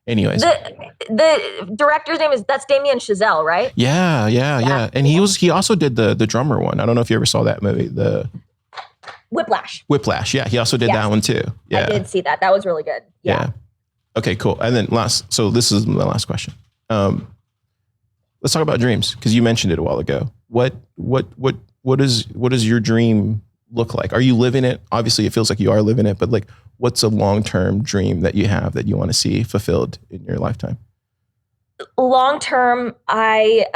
anyways, the director's name that's Damien Chazelle, right? Yeah. And he also did the drummer one. I don't know if you ever saw that movie, the Whiplash. Yeah, he also did that one too. Yeah, I did see that. That was really good. Yeah. Okay, cool. And then so this is my last question. Let's talk about dreams, because you mentioned it a while ago. What does your dream look like? Are you living it? Obviously, it feels like you are living it, but like, what's a long-term dream that you have that you want to see fulfilled in your lifetime? Long-term, I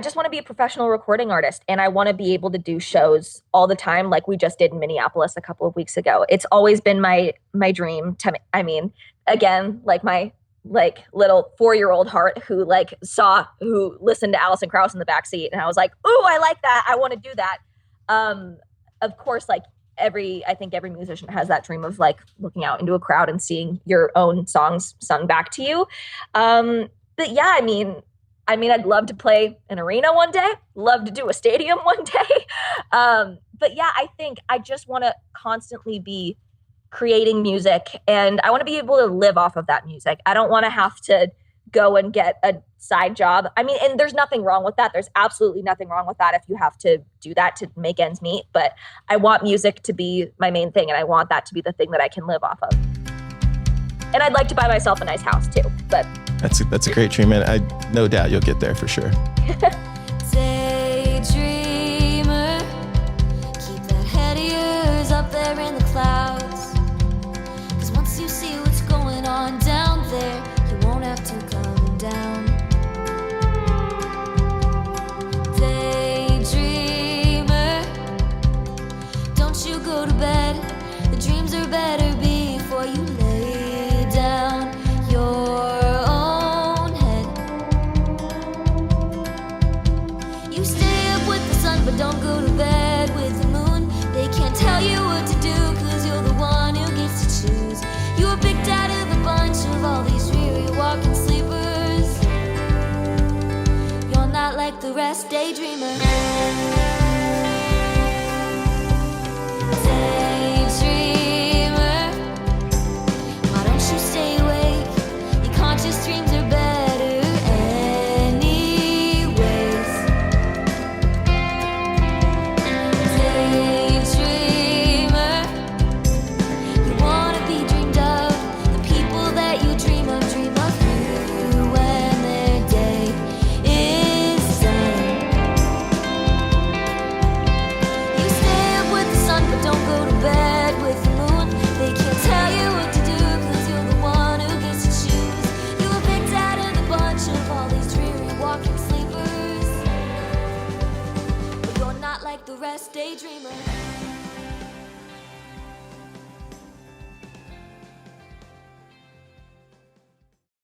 just want to be a professional recording artist, and I want to be able to do shows all the time, like we just did in Minneapolis a couple of weeks ago. It's always been my dream. Again, like my little 4-year-old heart who listened to Alison Krauss in the backseat, and I was like, "Ooh, I like that. I want to do that." Of course, like I think every musician has that dream of like looking out into a crowd and seeing your own songs sung back to you. But yeah, I'd love to play an arena one day, love to do a stadium one day. But yeah, I think I just want to constantly be creating music, and I want to be able to live off of that music. I don't want to have to go and get a side job. And there's nothing wrong with that. There's absolutely nothing wrong with that if you have to do that to make ends meet. But I want music to be my main thing, and I want that to be the thing that I can live off of. And I'd like to buy myself a nice house too. But that's a great dream, and I no doubt you'll get there for sure. Daydreamer, keep that head of yours up there in the clouds. 'Cause once you see what's going on down there, you won't have to come down. Daydreamer, don't you go to bed. The dreams are better before you lay down your own head. You stay up with the sun, but don't go to bed with the moon. They can't tell you what to do, 'cause you're the one who gets to choose. You were picked out of the bunch of all these weary walking sleepers. You're not like the rest, daydreamer.